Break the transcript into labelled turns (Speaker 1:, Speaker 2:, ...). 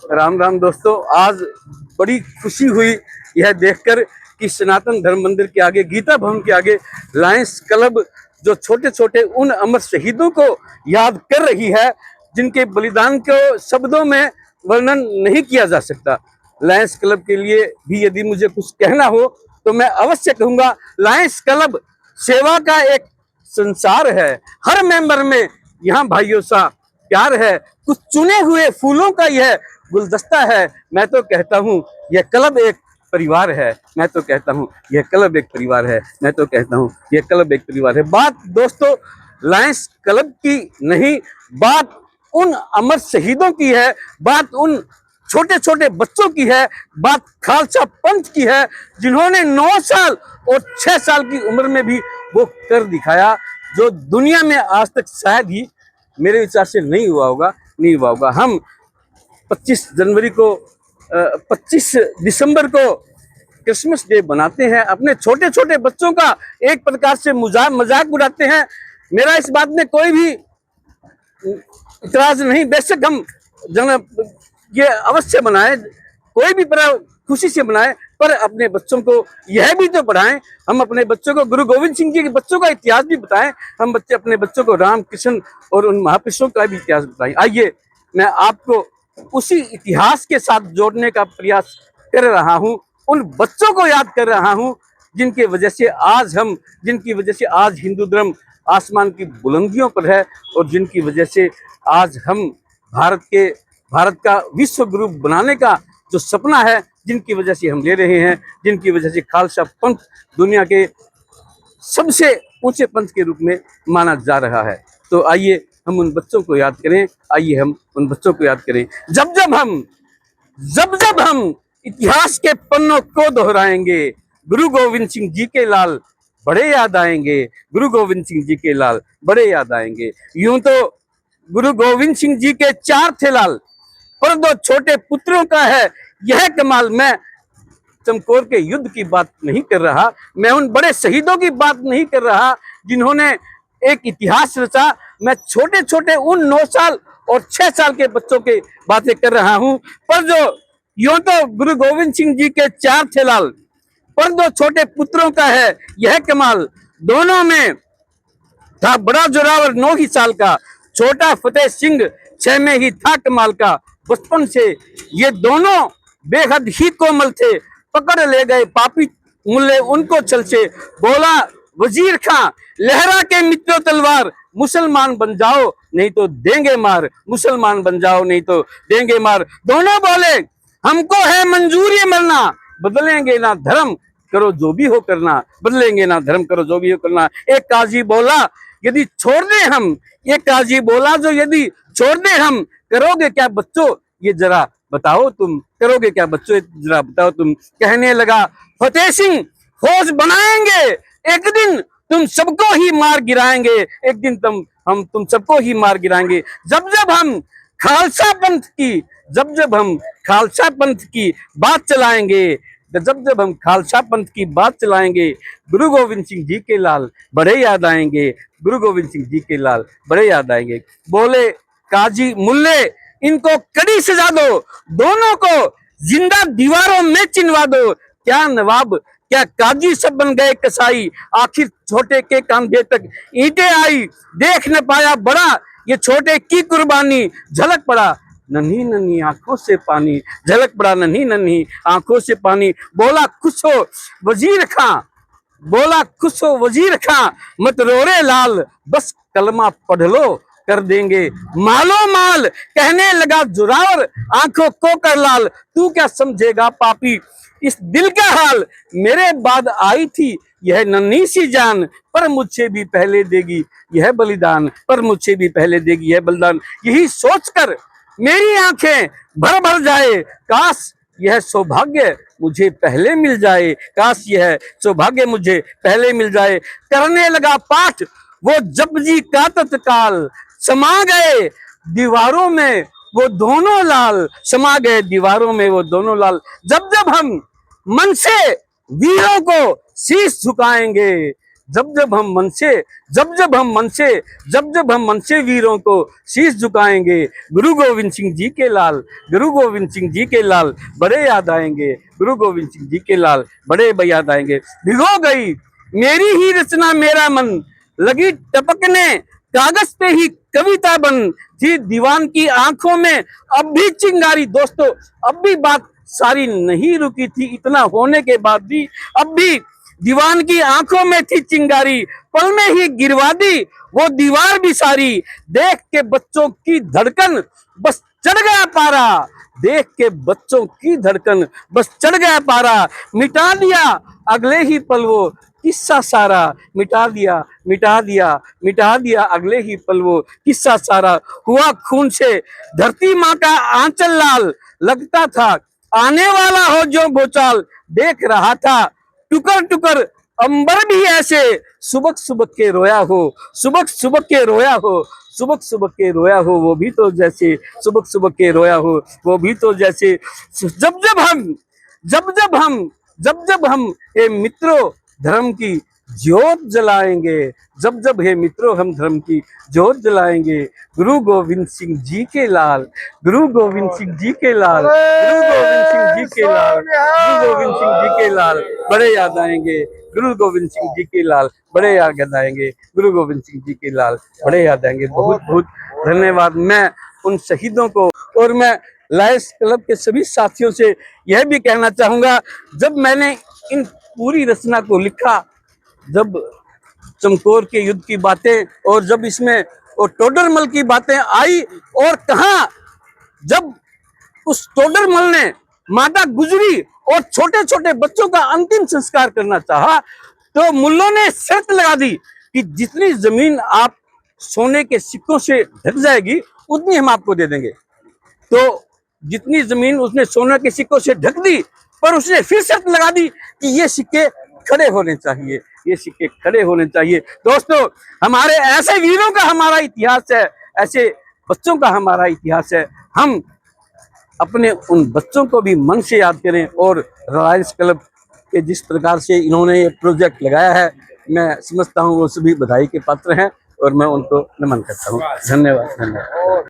Speaker 1: राम राम दोस्तों। आज बड़ी खुशी हुई यह देखकर कि सनातन धर्म मंदिर के आगे, गीता भवन के आगे लायंस क्लब जो छोटे छोटे उन अमर शहीदों को याद कर रही है, जिनके बलिदान को शब्दों में वर्णन नहीं किया जा सकता। लायंस क्लब के लिए भी यदि मुझे कुछ कहना हो तो मैं अवश्य कहूंगा, लायंस क्लब सेवा का एक संसार है। हर मेंबर में यहाँ भाइयों सा प्यार है। कुछ चुने हुए फूलों का यह गुलदस्ता है। मैं तो कहता हूँ यह क्लब एक परिवार है। मैं तो कहता हूँ यह क्लब एक परिवार है। मैं तो कहता हूँ यह क्लब एक परिवार है। बात दोस्तों लायंस क्लब की नहीं, बात उन अमर शहीदों की है, बात उन छोटे छोटे बच्चों की है, बात खालसा पंथ की है, जिन्होंने 9 साल और 6 साल की उम्र में भी वो कर दिखाया, जो दुनिया में आज तक शायद ही मेरे विचार से नहीं हुआ होगा। हम 25 जनवरी को 25 दिसंबर को क्रिसमस डे बनाते हैं। अपने छोटे छोटे बच्चों का एक प्रकार से मजाक उड़ाते हैं। मेरा इस बात में कोई भी इतराज नहीं। बेशक हम ये अवश्य बनाए, कोई भी पर्व खुशी से बनाए, पर अपने बच्चों को यह भी तो पढ़ाएं। हम अपने बच्चों को गुरु गोविंद सिंह जी के बच्चों का इतिहास भी बताएं। हम अपने बच्चों को राम कृष्ण और उन महापुरुषों का भी इतिहास बताएं। आइए मैं आपको उसी इतिहास के साथ जोड़ने का प्रयास कर रहा हूं। उन बच्चों को याद कर रहा हूं जिनकी वजह से आज हिंदू धर्म आसमान की बुलंदियों पर है, और जिनकी वजह से आज हम भारत का विश्व गुरु बनाने का जो सपना है, जिनकी वजह से हम ले रहे हैं, जिनकी वजह से खालसा पंथ दुनिया के सबसे ऊंचे पंथ के रूप में माना जा रहा है। तो आइए हम उन बच्चों को याद करें। जब जब हम इतिहास के पन्नों को दोहराएंगे, गुरु गोविंद सिंह जी के लाल बड़े याद आएंगे। गुरु गोविंद सिंह जी के लाल बड़े याद आएंगे। यूं तो गुरु गोविंद सिंह जी के 4 थे लाल, पर 2 छोटे पुत्रों का है यह कमाल। मैं चमकौर के युद्ध की बात नहीं कर रहा, मैं उन बड़े शहीदों की बात नहीं कर रहा जिन्होंने एक इतिहास रचा। मैं छोटे छोटे उन 9 साल और 6 साल के बच्चों की बातें कर रहा हूं। पर जो यूं तो गुरु गोविंद सिंह जी के 4 थे लाल, पर 2 छोटे पुत्रों का है यह कमाल। दोनों में था बड़ा जोरावर 9 ही साल का, छोटा फतेह सिंह 6 में ही था कमाल का। बचपन से ये दोनों बेहद ही कोमल थे, पकड़ ले गए पापी मुल्ले उनको छल से। बोला वजीर खां लहरा के मित्रों तलवार, मुसलमान बन जाओ नहीं तो देंगे मार, मुसलमान बन जाओ नहीं तो देंगे मार। दोनों बोले हमको है मंजूर ये मरना, बदलेंगे ना धर्म करो जो भी हो करना, बदलेंगे ना धर्म करो जो भी हो करना। एक काजी बोला यदि छोड़ दे हम, एक काजी बोला जो यदि छोड़ दे हम, करोगे क्या बच्चों ये जरा बताओ तुम, करोगे क्या बच्चों ये जरा बताओ तुम। कहने लगा फतेह सिंह फौज बनाएंगे, एक दिन तुम सबको ही मार गिराएंगे, एक दिन तुम सबको ही मार गिराएंगे। जब जब हम खालसा पंथ की बात चलाएंगे, जब हम खालसा पंथ की बात चलाएंगे, गुरु गोविंद सिंह जी के लाल बड़े याद आएंगे। गुरु गोविंद सिंह जी के लाल बड़े याद आएंगे। बोले काजी मुल्ले इनको कड़ी सजा दो, दोनों को जिंदा दीवारों में चिनवा दो। क्या नवाब क्या काजी सब बन गए कसाई, आखिर छोटे के कंधे तक ईंटें आई। देख न पाया बड़ा ये छोटे की कुर्बानी, झलक पड़ा नन्ही नन्ही आंखों से पानी, झलक पड़ा नन्ही नन्ही आंखों से पानी। बोला खुश हो वजीर खां मत रोरे लाल, बस कलमा पढ़ लो कर देंगे मालो माल। कहने लगा जोरावर आंखों को कर लाल, तू क्या समझेगा पापी इस दिल का हाल। मेरे बाद आई थी यह नन्ही सी जान, पर मुझसे भी पहले देगी यह बलिदान, पर मुझसे भी पहले देगी यह बलिदान। यही सोचकर मेरी आंखें भर भर जाए, काश यह सौभाग्य मुझे पहले मिल जाए, काश यह सौभाग्य मुझे पहले मिल जाए। करने लगा पाठ वो जपजी का तत्काल, समा गए दीवारों में वो दोनों लाल, समा गए दीवारों में वो दोनों लाल। जब जब हम मन से वीरों को शीश झुकाएंगे, जब जब हम मन से जब हम मन से वीरों को शीश झुकाएंगे, गुरु गोविंद सिंह जी के लाल, गुरु गोविंद सिंह जी के लाल बड़े याद आएंगे, गुरु गोविंद सिंह जी के लाल बड़े याद आएंगे। भिगो गई मेरी ही रचना मेरा मन, लगी टपकने कागज पे ही कविता बन, थी दीवान की आंखों में अब भी चिंगारी। दोस्तों, अब भी बात सारी नहीं रुकी थी, इतना होने के बाद भी अब भी दीवान की आंखों में थी चिंगारी, पल में ही गिरवा दी वो दीवार भी सारी। देख के बच्चों की धड़कन बस चढ़ गया पारा, देख के बच्चों की धड़कन बस चढ़ गया पारा, मिटा दिया अगले ही पल वो किस्सा सारा, मिटा दिया अगले ही पल वो किस्सा सारा। हुआ खून से धरती माँ का आंचल लाल, लगता था आने वाला हो जो भूचाल, देख रहा था टुकर टुकर अंबर भी ऐसे, सुबह सुबह के रोया हो, सुबह सुबह के रोया हो, सुबह सुबह के रोया हो वो भी तो जैसे, सुबह सुबह के रोया हो वो भी तो जैसे। जब जब हम ए मित्रों धर्म की ज्योत जलाएंगे, जब हे मित्रों हम धर्म की ज्योत जलाएंगे, गुरु गोविंद सिंह जी के लाल, गुरु गोविंद सिंह जी के लाल, गुरु गोविंद सिंह जी के लाल, गुरु गोविंद सिंह जी के लाल बड़े याद आएंगे, गुरु गोविंद सिंह जी के लाल बड़े याद आएंगे, गुरु गोविंद सिंह जी के लाल बड़े याद आएंगे। बहुत बहुत धन्यवाद मैं उन शहीदों को, और मैं लायंस क्लब के सभी साथियों से यह भी कहना चाहूंगा, जब मैंने इन पूरी रचना को लिखा, जब चमकौर के युद्ध की बातें और जब इसमें वो टोडरमल की बातें आई, और कहा जब उस टोडरमल ने माता गुजरी और छोटे छोटे बच्चों का अंतिम संस्कार करना चाहा, तो मुल्लों ने शर्त लगा दी कि जितनी जमीन आप सोने के सिक्कों से ढक जाएगी उतनी हम आपको दे देंगे। तो जितनी जमीन उसने सोने के सिक्कों से ढक दी, पर उसने फिर शर्त लगा दी कि ये सिक्के खड़े होने चाहिए, ये सिक्के खड़े होने चाहिए। दोस्तों, हमारे ऐसे वीरों का हमारा इतिहास है, ऐसे बच्चों का हमारा इतिहास है। हम अपने उन बच्चों को भी मन से याद करें, और लायंस क्लब के जिस प्रकार से इन्होंने ये प्रोजेक्ट लगाया है, मैं समझता हूँ वो सभी बधाई के पात्र हैं, और मैं उनको नमन करता हूँ। धन्यवाद।